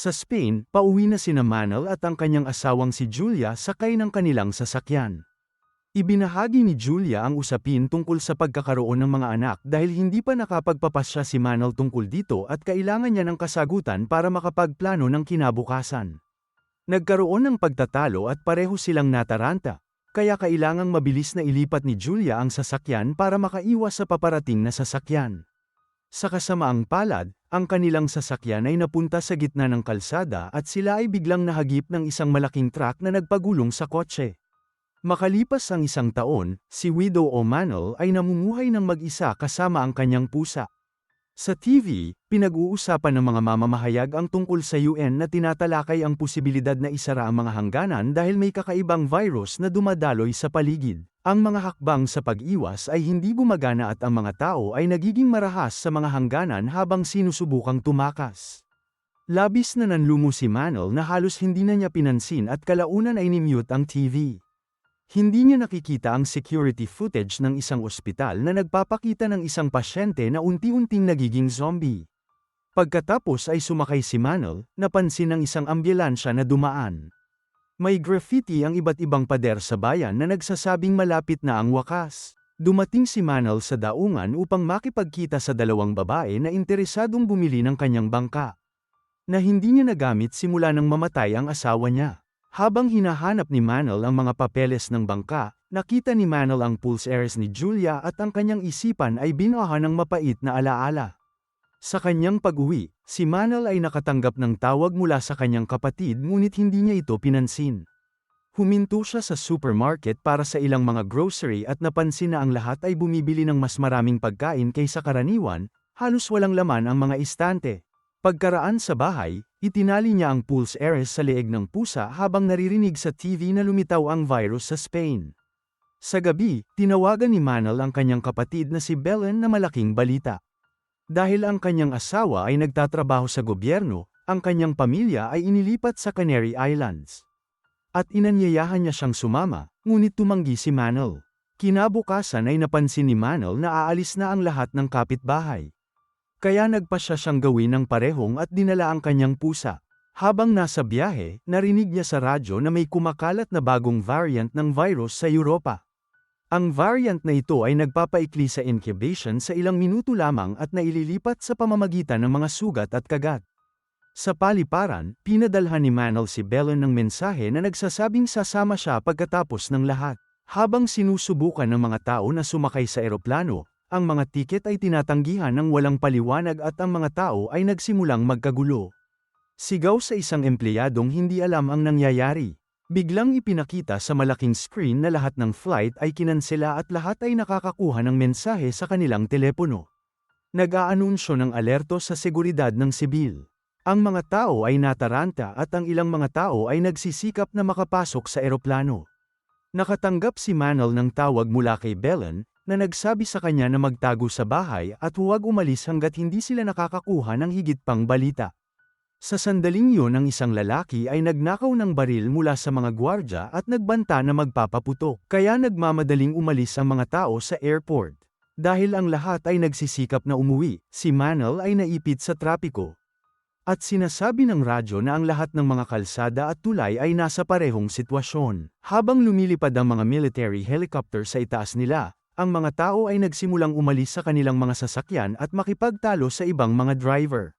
Sa Spain, pauwi na sina Manel at ang kanyang asawang si Julia sakay ng kanilang sasakyan. Ibinahagi ni Julia ang usapin tungkol sa pagkakaroon ng mga anak dahil hindi pa nakapagpapasya si Manel tungkol dito at kailangan niya ng kasagutan para makapagplano ng kinabukasan. Nagkaroon ng pagtatalo at pareho silang nataranta, kaya kailangang mabilis na ilipat ni Julia ang sasakyan para makaiwas sa paparating na sasakyan. Sa kasamaang palad, ang kanilang sasakyan ay napunta sa gitna ng kalsada at sila ay biglang nahagip ng isang malaking truck na nagpagulong sa kotse. Makalipas ang isang taon, si Widow O'Manel ay namumuhay ng mag-isa kasama ang kanyang pusa. Sa TV, pinag-uusapan ng mga mamamahayag ang tungkol sa UN na tinatalakay ang posibilidad na isara ang mga hangganan dahil may kakaibang virus na dumadaloy sa paligid. Ang mga hakbang sa pag-iwas ay hindi gumagana at ang mga tao ay nagiging marahas sa mga hangganan habang sinusubukang tumakas. Labis na nanlumo si Manel na halos hindi na niya pinansin at kalaunan ay nimute ang TV. Hindi niya nakikita ang security footage ng isang ospital na nagpapakita ng isang pasyente na unti-unting nagiging zombie. Pagkatapos ay sumakay si Manel, napansin ng isang ambulansya na dumaan. May graffiti ang iba't ibang pader sa bayan na nagsasabing malapit na ang wakas. Dumating si Manel sa daungan upang makipagkita sa dalawang babae na interesadong bumili ng kanyang bangka, na hindi niya nagamit simula nang mamatay ang asawa niya. Habang hinahanap ni Manel ang mga papeles ng bangka, nakita ni Manel ang pulse ears ni Julia at ang kanyang isipan ay binuha ng mapait na alaala. Sa kanyang pag-uwi, si Manel ay nakatanggap ng tawag mula sa kanyang kapatid ngunit hindi niya ito pinansin. Huminto siya sa supermarket para sa ilang mga grocery at napansin na ang lahat ay bumibili ng mas maraming pagkain kaysa karaniwan, halos walang laman ang mga istante. Pagkaraan sa bahay, itinali niya ang pulse ears sa leeg ng pusa habang naririnig sa TV na lumitaw ang virus sa Spain. Sa gabi, tinawagan ni Manel ang kanyang kapatid na si Belen na malaking balita. Dahil ang kanyang asawa ay nagtatrabaho sa gobyerno, ang kanyang pamilya ay inilipat sa Canary Islands. At inanyayahan niya siyang sumama, ngunit tumanggi si Manel. Kinabukasan ay napansin ni Manel na aalis na ang lahat ng kapitbahay. Kaya nagpasya siyang gawin ng parehong at dinala ang kanyang pusa. Habang nasa biyahe, narinig niya sa radyo na may kumakalat na bagong variant ng virus sa Europa. Ang variant na ito ay nagpapaikli sa incubation sa ilang minuto lamang at naililipat sa pamamagitan ng mga sugat at kagat. Sa paliparan, pinadalhan ni Manel si Belen ng mensahe na nagsasabing sasama siya pagkatapos ng lahat. Habang sinusubukan ng mga tao na sumakay sa eroplano, ang mga tiket ay tinatanggihan ng walang paliwanag at ang mga tao ay nagsimulang magkagulo. Sigaw sa isang empleyadong hindi alam ang nangyayari. Biglang ipinakita sa malaking screen na lahat ng flight ay kinansela at lahat ay nakakakuha ng mensahe sa kanilang telepono. Nag-aanunsyo ng alerto sa seguridad ng sibil. Ang mga tao ay nataranta at ang ilang mga tao ay nagsisikap na makapasok sa eroplano. Nakatanggap si Manel ng tawag mula kay Belen, na nagsabi sa kanya na magtago sa bahay at huwag umalis hanggat hindi sila nakakakuha ng higit pang balita. Sa sandaling yun ang isang lalaki ay nagnakaw ng baril mula sa mga gwardya at nagbanta na magpapaputok. Kaya nagmamadaling umalis ang mga tao sa airport. Dahil ang lahat ay nagsisikap na umuwi, si Manel ay naipit sa trapiko. At sinasabi ng radyo na ang lahat ng mga kalsada at tulay ay nasa parehong sitwasyon. Habang lumilipad ang mga military helicopter sa itaas nila, ang mga tao ay nagsimulang umalis sa kanilang mga sasakyan at makipagtalo sa ibang mga driver.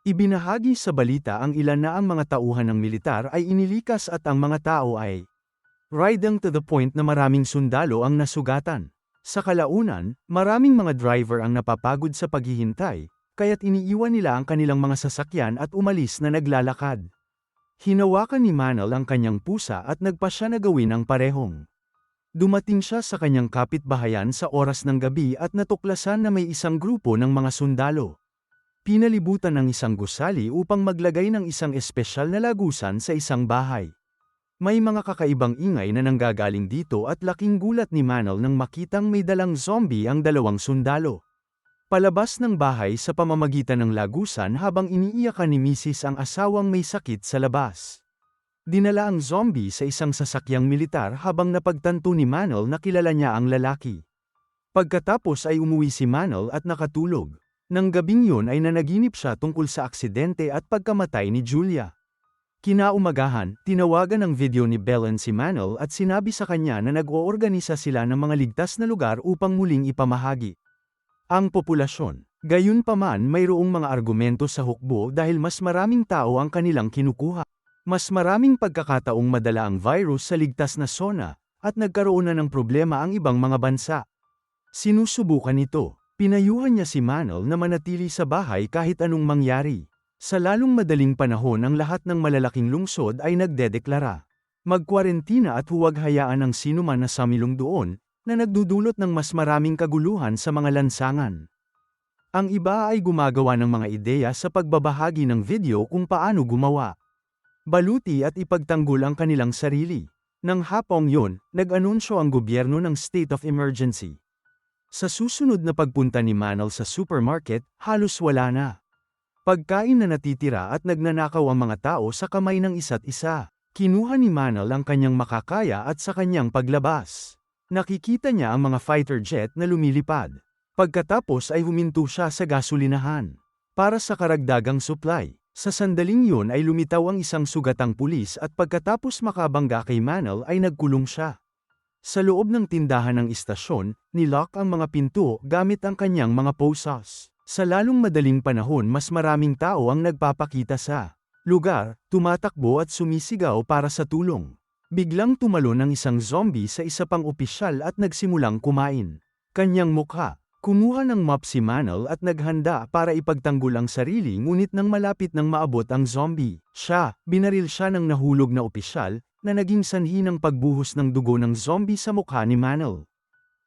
Ibinahagi sa balita ang ilan na ang mga tauhan ng militar ay inilikas at ang mga tao ay riding to the point na maraming sundalo ang nasugatan. Sa kalaunan, maraming mga driver ang napapagod sa paghihintay, kaya't iniiwan nila ang kanilang mga sasakyan at umalis na naglalakad. Hinawakan ni Manel ang kanyang pusa at nagpasya na gawin ang parehong. Dumating siya sa kanyang kapitbahayan sa oras ng gabi at natuklasan na may isang grupo ng mga sundalo. Pinalibutan ng isang gusali upang maglagay ng isang espesyal na lagusan sa isang bahay. May mga kakaibang ingay na nanggagaling dito at laking gulat ni Manel nang makitang may dalang zombie ang dalawang sundalo. Palabas ng bahay sa pamamagitan ng lagusan habang iniiyakan ni Mrs. ang asawang may sakit sa labas. Dinala ang zombie sa isang sasakyang militar habang napagtanto ni Manel na kilala niya ang lalaki. Pagkatapos ay umuwi si Manel at nakatulog. Nang gabing yun ay nanaginip siya tungkol sa aksidente at pagkamatay ni Julia. Kinaumagahan, tinawagan ng video ni Belen si Manol at sinabi sa kanya na nag-oorganisa sila ng mga ligtas na lugar upang muling ipamahagi ang populasyon. Gayunpaman mayroong mga argumento sa hukbo dahil mas maraming tao ang kanilang kinukuha. Mas maraming pagkakataong madala ang virus sa ligtas na zona, at nagkaroon na ng problema ang ibang mga bansa. Sinusubukan ito. Pinayuhan niya si Manol na manatili sa bahay kahit anong mangyari. Sa lalong madaling panahon ang lahat ng malalaking lungsod ay nagdedeklara. Magkwarentina at huwag hayaan ang sinuman na samilong doon, na nagdudulot ng mas maraming kaguluhan sa mga lansangan. Ang iba ay gumagawa ng mga ideya sa pagbabahagi ng video kung paano gumawa. Baluti at ipagtanggol ang kanilang sarili. Nang hapong yun, nag-anunsyo ang gobyerno ng state of emergency. Sa susunod na pagpunta ni Manol sa supermarket, halos wala na pagkain na natitira at nagnanakaw ang mga tao sa kamay ng isa't isa. Kinuha ni Manol ang kanyang makakaya at sa kanyang paglabas. Nakikita niya ang mga fighter jet na lumilipad. Pagkatapos ay huminto siya sa gasolinahan para sa karagdagang supply. Sa sandaling yun ay lumitaw ang isang sugatang pulis at pagkatapos makabangga kay Manol ay nagkulong siya. Sa loob ng tindahan ng istasyon, nilock ang mga pinto gamit ang kanyang mga posas. Sa lalong madaling panahon mas maraming tao ang nagpapakita sa lugar, tumatakbo at sumisigaw para sa tulong. Biglang tumalon ang isang zombie sa isa pang opisyal at nagsimulang kumain. Kanyang mukha. Kumuha ng mop si Manol at naghanda para ipagtanggol ang sarili ngunit nang malapit nang maabot ang zombie, binaril siya ng nahulog na opisyal, na naging sanhi ng pagbuhos ng dugo ng zombie sa mukha ni Manol.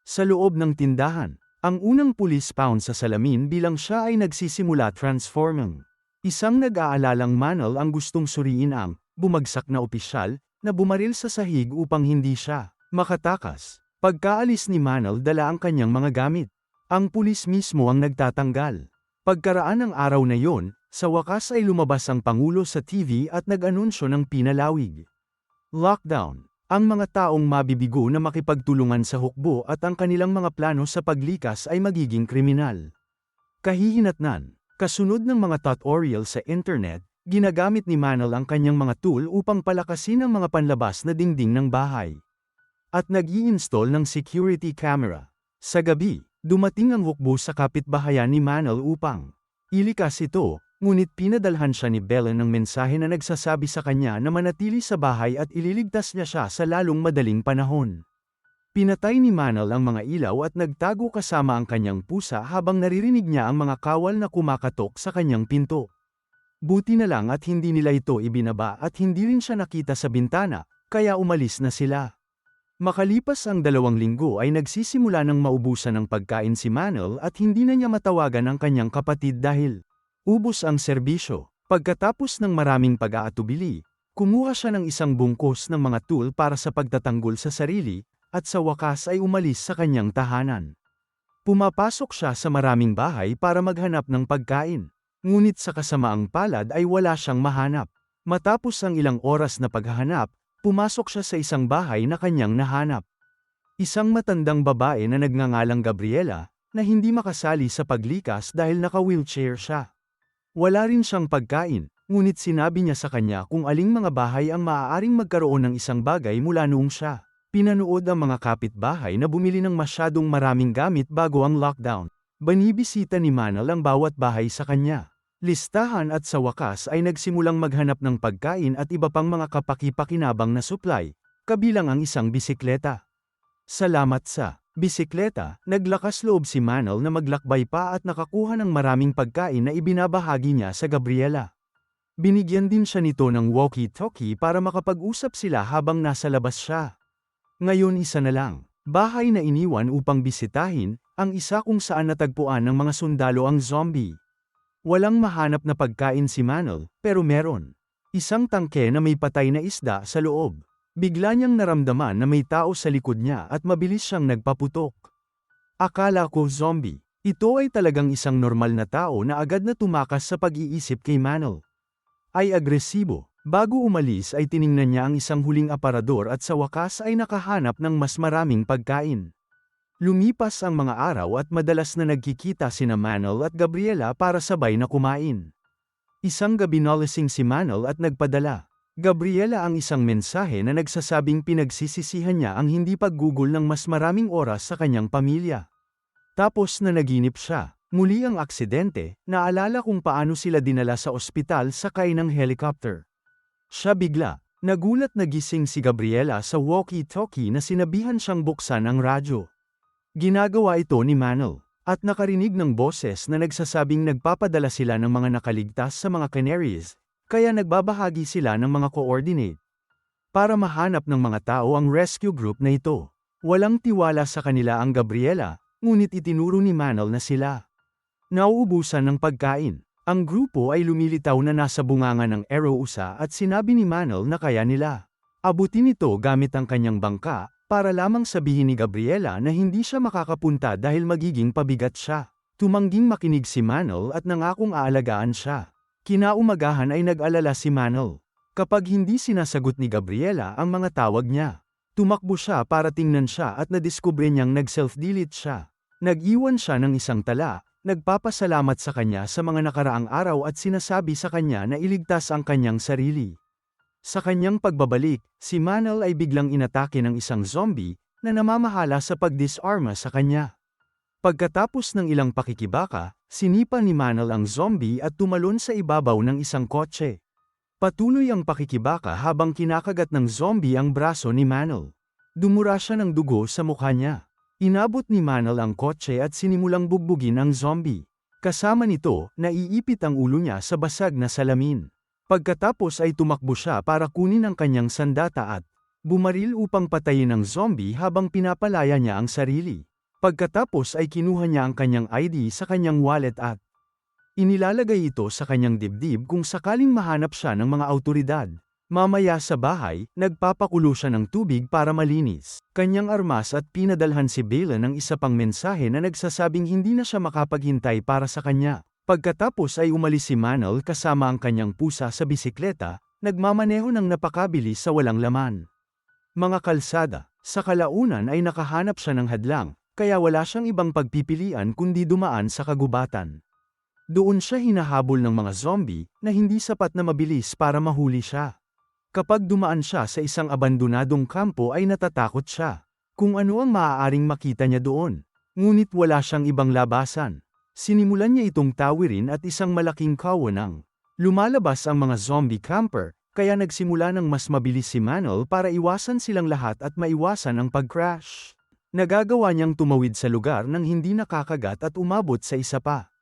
Sa loob ng tindahan, ang unang pulis pound sa salamin bilang siya ay nagsisimula transforming. Isang nag-aalalang Manol ang gustong suriin ang bumagsak na opisyal na bumaril sa sahig upang hindi siya makatakas. Pagkaalis ni Manol dala ang kanyang mga gamit. Ang pulis mismo ang nagtatanggal. Pagkaraan ng araw na yon, sa wakas ay lumabas ang Pangulo sa TV at nag-anunsyo ng pinalawig lockdown. Ang mga taong mabibigo na makipagtulungan sa hukbo at ang kanilang mga plano sa paglikas ay magiging kriminal. Kahihinatnan. Kasunod ng mga tutorial sa internet, ginagamit ni Manol ang kanyang mga tool upang palakasin ang mga panlabas na dingding ng bahay. At nag-i-install ng security camera. Sa gabi, dumating ang hukbo sa kapitbahayan ni Manol upang ilikas ito, ngunit pinadalhan siya ni Belen ng mensahe na nagsasabi sa kanya na manatili sa bahay at ililigtas niya siya sa lalong madaling panahon. Pinatay ni Manol ang mga ilaw at nagtago kasama ang kanyang pusa habang naririnig niya ang mga kawal na kumakatok sa kanyang pinto. Buti na lang at hindi nila ito ibinaba at hindi rin siya nakita sa bintana, kaya umalis na sila. Makalipas ang 2 linggo ay nagsisimula ng maubusan ng pagkain si Manol at hindi na niya matawagan ang kanyang kapatid dahil ubos ang serbisyo. Pagkatapos ng maraming pag-aatubili, kumuha siya ng isang bungkos ng mga tool para sa pagtatanggol sa sarili, at sa wakas ay umalis sa kanyang tahanan. Pumapasok siya sa maraming bahay para maghanap ng pagkain. Ngunit sa kasamaang palad ay wala siyang mahanap. Matapos ang ilang oras na paghahanap, pumasok siya sa isang bahay na kanyang nahanap. Isang matandang babae na nagngangalang Gabriela, na hindi makasali sa paglikas dahil naka-wheelchair siya. Wala rin siyang pagkain, ngunit sinabi niya sa kanya kung aling mga bahay ang maaaring magkaroon ng isang bagay mula noong siya pinanood ang mga kapitbahay na bumili ng masyadong maraming gamit bago ang lockdown. Banibisita ni Manol ang bawat bahay sa kanya. Listahan at sa wakas ay nagsimulang maghanap ng pagkain at iba pang mga kapaki-pakinabang na supply, kabilang ang isang bisikleta. Salamat sa bisikleta, naglakas loob si Manol na maglakbay pa at nakakuha ng maraming pagkain na ibinabahagi niya sa Gabriela. Binigyan din siya nito ng walkie-talkie para makapag-usap sila habang nasa labas siya. Ngayon isa na lang, bahay na iniwan upang bisitahin, ang isa kung saan natagpuan ng mga sundalo ang zombie. Walang mahanap na pagkain si Manol, pero meron isang tangke na may patay na isda sa loob. Bigla niyang naramdaman na may tao sa likod niya at mabilis siyang nagpaputok. Akala ko zombie. Ito ay talagang isang normal na tao na agad na tumakas sa pag-iisip kay Manol. Ay agresibo. Bago umalis ay tiningnan niya ang isang huling aparador at sa wakas ay nakahanap ng mas maraming pagkain. Lumipas ang mga araw at madalas na nagkikita sina Manol at Gabriela para sabay na kumain. Isang gabi nalasing si Manol at nagpadala. Gabriela ang isang mensahe na nagsasabing pinagsisisihan niya ang hindi paggugol ng mas maraming oras sa kanyang pamilya. Tapos na naginip siya. Muli ang aksidente, naalala kung paano sila dinala sa ospital sakay ng helicopter. Siya bigla. Nagulat na gising si Gabriela sa walkie-talkie na sinabihan siyang buksan ang radyo. Ginagawa ito ni Manol, at nakarinig ng boses na nagsasabing nagpapadala sila ng mga nakaligtas sa mga Canaries, kaya nagbabahagi sila ng mga coordinate. Para mahanap ng mga tao ang rescue group na ito. Walang tiwala sa kanila ang Gabriela, ngunit itinuro ni Manol na sila. Nauubusan ng pagkain. Ang grupo ay lumilitaw na nasa bunganga ng Arousa at sinabi ni Manol na kaya nila abutin ito gamit ang kanyang bangka, para lamang sabihin ni Gabriela na hindi siya makakapunta dahil magiging pabigat siya. Tumangging makinig si Manol at nangakong aalagaan siya. Kinaumagahan ay nag-alala si Manol. Kapag hindi sinasagot ni Gabriela ang mga tawag niya, tumakbo siya para tingnan siya at nadiskubre niyang nag-self-delete siya. Nag-iwan siya ng isang tala. Nagpapasalamat sa kanya sa mga nakaraang araw at sinasabi sa kanya na iligtas ang kanyang sarili. Sa kanyang pagbabalik, si Manol ay biglang inatake ng isang zombie na namamahala sa pagdisarma sa kanya. Pagkatapos ng ilang pakikibaka, sinipa ni Manol ang zombie at tumalon sa ibabaw ng isang kotse. Patuloy ang pakikibaka habang kinakagat ng zombie ang braso ni Manol. Dumura siya ng dugo sa mukha niya. Inabot ni Manol ang kotse at sinimulang bugbugin ang zombie. Kasama nito, naiipit ang ulo niya sa basag na salamin. Pagkatapos ay tumakbo siya para kunin ang kanyang sandata at bumaril upang patayin ang zombie habang pinapalaya niya ang sarili. Pagkatapos ay kinuha niya ang kanyang ID sa kanyang wallet at inilalagay ito sa kanyang dibdib kung sakaling mahanap siya ng mga awtoridad. Mamaya sa bahay, nagpapakulo siya ng tubig para malinis kanyang armas at pinadalhan si Bella ng isa pang mensahe na nagsasabing hindi na siya makapaghintay para sa kanya. Pagkatapos ay umalis si Manol kasama ang kanyang pusa sa bisikleta, nagmamaneho ng napakabilis sa walang laman. Mga kalsada, sa kalaunan ay nakahanap siya ng hadlang, kaya wala siyang ibang pagpipilian kundi dumaan sa kagubatan. Doon siya hinahabol ng mga zombie na hindi sapat na mabilis para mahuli siya. Kapag dumaan siya sa isang abandonadong kampo ay natatakot siya. Kung ano ang maaaring makita niya doon. Ngunit wala siyang ibang labasan. Sinimulan niya itong tawirin at isang malaking kawanang. Lumalabas ang mga zombie camper, kaya nagsimula ng mas mabilis si Manol para iwasan silang lahat at maiwasan ang pag-crash. Nagagawa niyang tumawid sa lugar nang hindi nakakagat at umabot sa isa pa.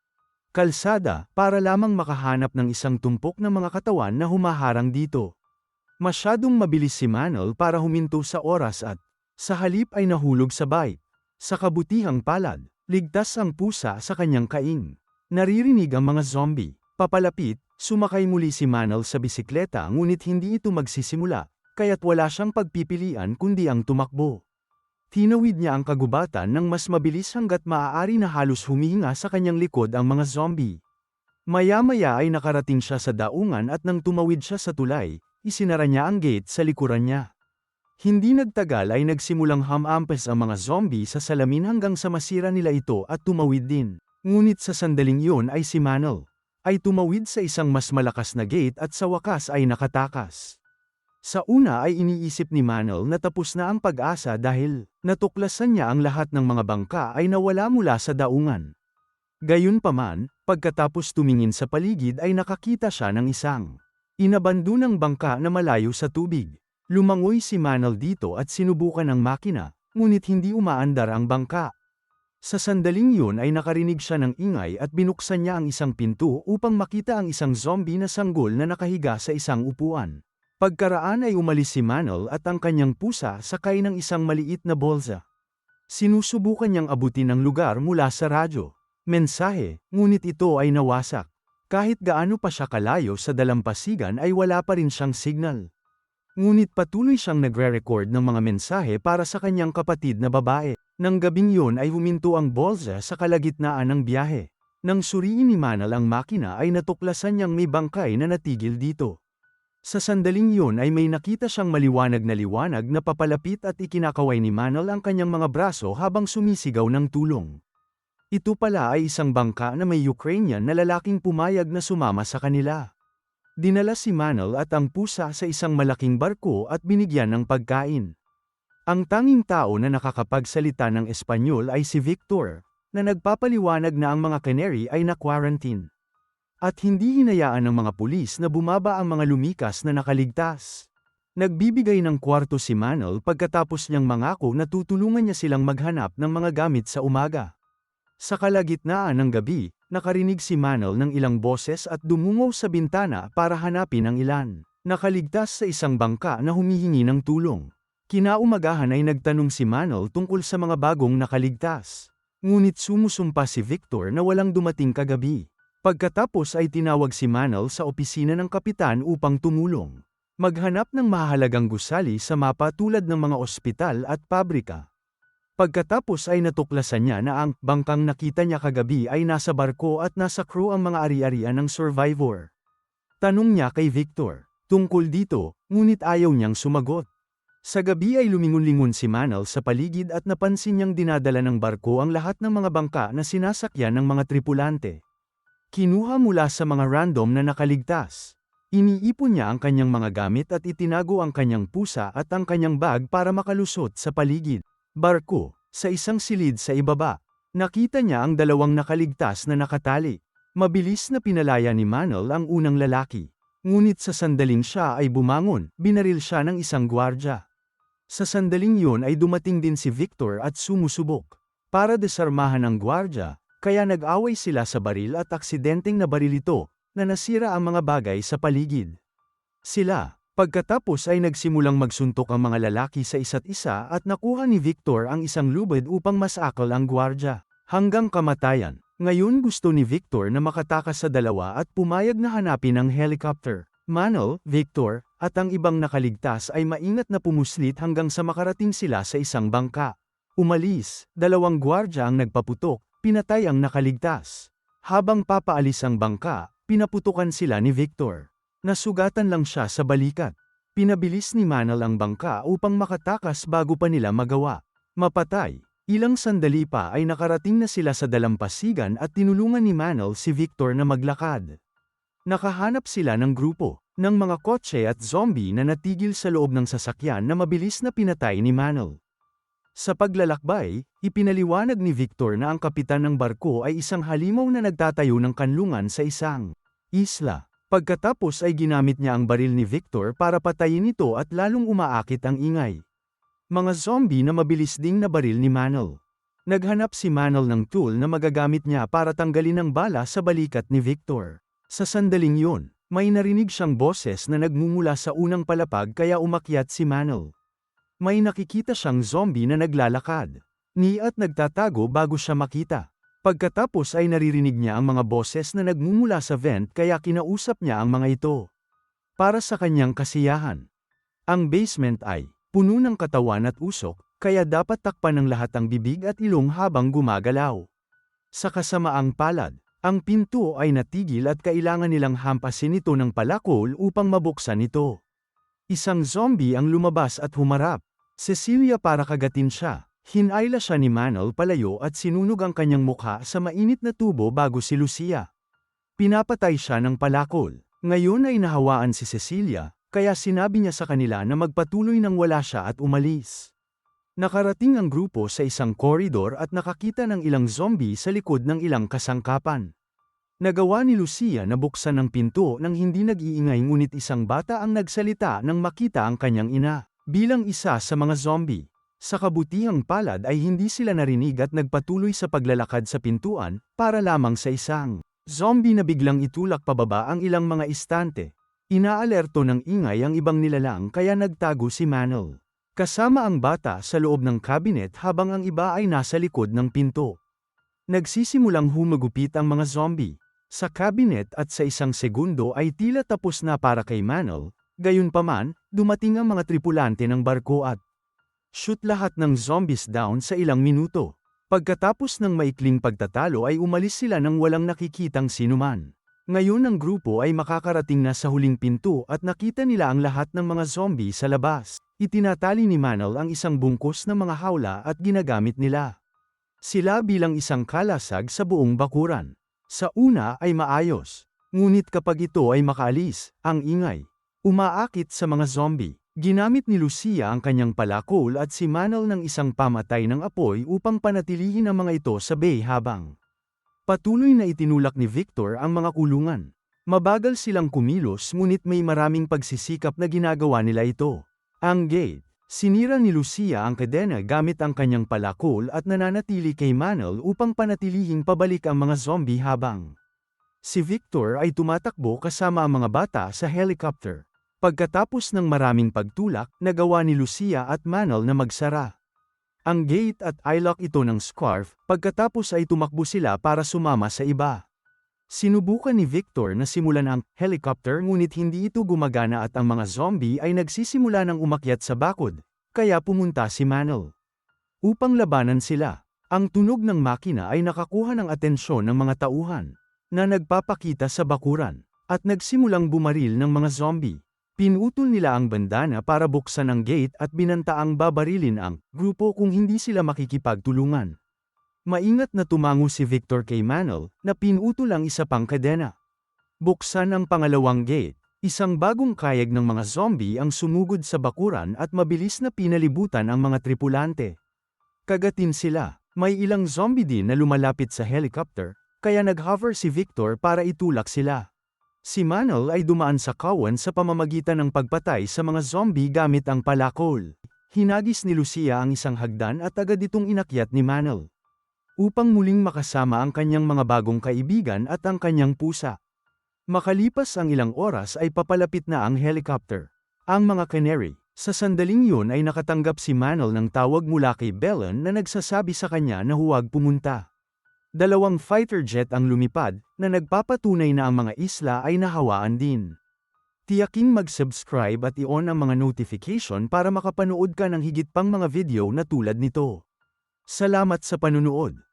Kalsada, para lamang makahanap ng isang tumpok ng mga katawan na humaharang dito. Masyadong mabilis si Manol para huminto sa oras at, sa halip ay nahulog sa bike. Sa kabutihang palad, ligtas ang pusa sa kanyang kaing. Naririnig ang mga zombie. Papalapit, sumakay muli si Manol sa bisikleta ngunit hindi ito magsisimula, kaya't wala siyang pagpipilian kundi ang tumakbo. Tinawid niya ang kagubatan ng mas mabilis hanggat maaari na halos humihinga sa kanyang likod ang mga zombie. Maya-maya ay nakarating siya sa daungan at nang tumawid siya sa tulay, isinara niya ang gate sa likuran niya. Hindi nagtagal ay nagsimulang hamampes ang mga zombie sa salamin hanggang sa masira nila ito at tumawid din. Ngunit sa sandaling iyon ay si Manol ay tumawid sa isang mas malakas na gate at sa wakas ay nakatakas. Sa una ay iniisip ni Manol na tapos na ang pag-asa dahil natuklasan niya ang lahat ng mga bangka ay nawala mula sa daungan. Gayunpaman, pagkatapos tumingin sa paligid ay nakakita siya ng isang inabandonang bangka na malayo sa tubig. Lumangoy si Manol dito at sinubukan ang makina, ngunit hindi umaandar ang bangka. Sa sandaling yun ay nakarinig siya ng ingay at binuksan niya ang isang pinto upang makita ang isang zombie na sanggol na nakahiga sa isang upuan. Pagkaraan ay umalis si Manol at ang kanyang pusa sakay ng isang maliit na bolsa. Sinusubukan niyang abutin ang lugar mula sa radyo. Mensahe, ngunit ito ay nawasak. Kahit gaano pa siya kalayo sa dalampasigan ay wala pa rin siyang signal. Ngunit patuloy siyang nagre-record ng mga mensahe para sa kanyang kapatid na babae. Nang gabing yun ay huminto ang bolsa sa kalagitnaan ng biyahe. Nang suriin ni Manol ang makina ay natuklasan niyang may bangkay na natigil dito. Sa sandaling yun ay may nakita siyang maliwanag na papalapit at ikinakaway ni Manol ang kanyang mga braso habang sumisigaw ng tulong. Ito pala ay isang bangka na may Ukrainian na lalaking pumayag na sumama sa kanila. Dinala si Manol at ang pusa sa isang malaking barko at binigyan ng pagkain. Ang tanging tao na nakakapagsalita ng Espanyol ay si Victor, na nagpapaliwanag na ang mga Canary ay na-quarantine. At hindi hinayaan ng mga pulis na bumaba ang mga lumikas na nakaligtas. Nagbibigay ng kwarto si Manol pagkatapos niyang mangako na tutulungan niya silang maghanap ng mga gamit sa umaga. Sa kalagitnaan ng gabi, nakarinig si Manol ng ilang boses at dumungaw sa bintana para hanapin ang ilan. Nakaligtas sa isang bangka na humihingi ng tulong. Kinaumagahan ay nagtanong si Manol tungkol sa mga bagong nakaligtas. Ngunit sumusumpa si Victor na walang dumating kagabi. Pagkatapos ay tinawag si Manol sa opisina ng kapitan upang tumulong. Maghanap ng mahalagang gusali sa mapa tulad ng mga ospital at pabrika. Pagkatapos ay natuklasan niya na ang bangkang nakita niya kagabi ay nasa barko at nasa crew ang mga ari-arian ng survivor. Tanong niya kay Victor tungkol dito, ngunit ayaw niyang sumagot. Sa gabi ay lumingon-lingon si Manol sa paligid at napansin niyang dinadala ng barko ang lahat ng mga bangka na sinasakyan ng mga tripulante. Kinuha mula sa mga random na nakaligtas. Iniipon niya ang kanyang mga gamit at itinago ang kanyang pusa at ang kanyang bag para makalusot sa paligid. Barko, sa isang silid sa ibaba. Nakita niya ang dalawang nakaligtas na nakatali. Mabilis na pinalaya ni Manol ang unang lalaki. Ngunit sa sandaling siya ay bumangon, binaril siya ng isang gwardya. Sa sandaling yun ay dumating din si Victor at sumusubok. Para desarmahan ang gwardya, kaya nag-away sila sa baril at aksidenteng nabaril ito, na nasira ang mga bagay sa paligid. Pagkatapos ay nagsimulang magsuntok ang mga lalaki sa isa't isa at nakuha ni Victor ang isang lubid upang masakal ang gwardya, hanggang kamatayan. Ngayon gusto ni Victor na makatakas sa dalawa at pumayag na hanapin ang helicopter. Manol, Victor, at ang ibang nakaligtas ay maingat na pumuslit hanggang sa makarating sila sa isang bangka. Umalis, dalawang gwardya ang nagpaputok. Pinatay ang nakaligtas. Habang papaalis ang bangka, pinaputukan sila ni Victor. Nasugatan lang siya sa balikat. Pinabilis ni Manol ang bangka upang makatakas bago pa nila magawa mapatay. Ilang sandali pa ay nakarating na sila sa dalampasigan at tinulungan ni Manol si Victor na maglakad. Nakahanap sila ng grupo ng mga kotse at zombie na natigil sa loob ng sasakyan na mabilis na pinatay ni Manol. Sa paglalakbay, ipinaliwanag ni Victor na ang kapitan ng barko ay isang halimaw na nagtatayo ng kanlungan sa isang isla. Pagkatapos ay ginamit niya ang baril ni Victor para patayin ito at lalong umaakit ang ingay. Mga zombie na mabilis ding nabaril ni Manol. Naghanap si Manol ng tool na magagamit niya para tanggalin ang bala sa balikat ni Victor. Sa sandaling yun, may narinig siyang boses na nagmumula sa unang palapag kaya umakyat si Manol. May nakikita siyang zombie na naglalakad. At nagtatago bago siya makita. Pagkatapos ay naririnig niya ang mga boses na nagmumula sa vent kaya kinausap niya ang mga ito. Para sa kanyang kasiyahan. Ang basement ay puno ng katawan at usok, kaya dapat takpan ng lahat ang bibig at ilong habang gumagalaw. Sa kasamaang palad, ang pinto ay natigil at kailangan nilang hampasin ito ng palakol upang mabuksan ito. Isang zombie ang lumabas at humarap. Cecilia para kagatin siya. Hinayla siya ni Manol palayo at sinunog ang kanyang mukha sa mainit na tubo bago si Lucia. Pinapatay siya ng palakol. Ngayon ay nahawaan si Cecilia, kaya sinabi niya sa kanila na magpatuloy nang wala siya at umalis. Nakarating ang grupo sa isang koridor at nakakita ng ilang zombie sa likod ng ilang kasangkapan. Nagawa ni Lucia na buksan ang pinto nang hindi nag-iingay ngunit isang bata ang nagsalita nang makita ang kanyang ina, bilang isa sa mga zombie. Sa kabutihang palad ay hindi sila narinig at nagpatuloy sa paglalakad sa pintuan, para lamang sa isang zombie na biglang itulak pababa ang ilang mga istante. Inaalerto ng ingay ang ibang nilalang kaya nagtago si Manol. Kasama ang bata sa loob ng cabinet habang ang iba ay nasa likod ng pinto. Nagsisimulang humagupit ang mga zombie. Sa cabinet at sa isang segundo ay tila tapos na para kay Manol, gayunpaman, dumating ang mga tripulante ng barko at shoot lahat ng zombies down sa ilang minuto. Pagkatapos ng maikling pagtatalo ay umalis sila nang walang nakikitang sinuman. Ngayon ang grupo ay makakarating na sa huling pinto at nakita nila ang lahat ng mga zombie sa labas. Itinatali ni Manal ang isang bungkus ng mga hawla at ginagamit nila. Sila bilang isang kalasag sa buong bakuran. Sa una ay maayos. Ngunit kapag ito ay makaalis, ang ingay. Umaakit sa mga zombie. Ginamit ni Lucia ang kanyang palakol at si Manal ng isang pamatay ng apoy upang panatilihin ang mga ito sa bay habang patuloy na itinulak ni Victor ang mga kulungan. Mabagal silang kumilos ngunit may maraming pagsisikap na ginagawa nila ito. Ang gate. Sinira ni Lucia ang kadena gamit ang kanyang palakol at nananatili kay Manal upang panatilihing pabalik ang mga zombie habang si Victor ay tumatakbo kasama ang mga bata sa helicopter. Pagkatapos ng maraming pagtulak, nagawa ni Lucia at Manal na magsara ang gate at ilock ito ng scarf, pagkatapos ay tumakbo sila para sumama sa iba. Sinubukan ni Victor na simulan ang helicopter ngunit hindi ito gumagana at ang mga zombie ay nagsisimula ng umakyat sa bakod, kaya pumunta si Manal upang labanan sila. Ang tunog ng makina ay nakakuha ng atensyon ng mga tauhan na nagpapakita sa bakuran at nagsimulang bumaril ng mga zombie. Pinutol nila ang bandana para buksan ang gate at binantaang babarilin ang grupo kung hindi sila makikipagtulungan. Maingat na tumango si Victor kay Manal na pinutol ang isa pang kadena. Buksan ang pangalawang gate. Isang bagong kayag ng mga zombie ang sumugod sa bakuran at mabilis na pinalibutan ang mga tripulante. Kagatin sila. May ilang zombie din na lumalapit sa helicopter, kaya nag-hover si Victor para itulak sila. Si Manal ay dumaan sa kawan sa pamamagitan ng pagpatay sa mga zombie gamit ang palakol. Hinagis ni Lucia ang isang hagdan at agad itong inakyat ni Manal upang muling makasama ang kanyang mga bagong kaibigan at ang kanyang pusa. Makalipas ang ilang oras ay papalapit na ang helicopter. Ang mga canary. Sa sandaling yun ay nakatanggap si Manal ng tawag mula kay Belen na nagsasabi sa kanya na huwag pumunta. Dalawang fighter jet ang lumipad, na nagpapatunay na ang mga isla ay nahawaan din. Tiyaking mag-subscribe at i-on ang mga notification para makapanood ka ng higit pang mga video na tulad nito. Salamat sa panunood.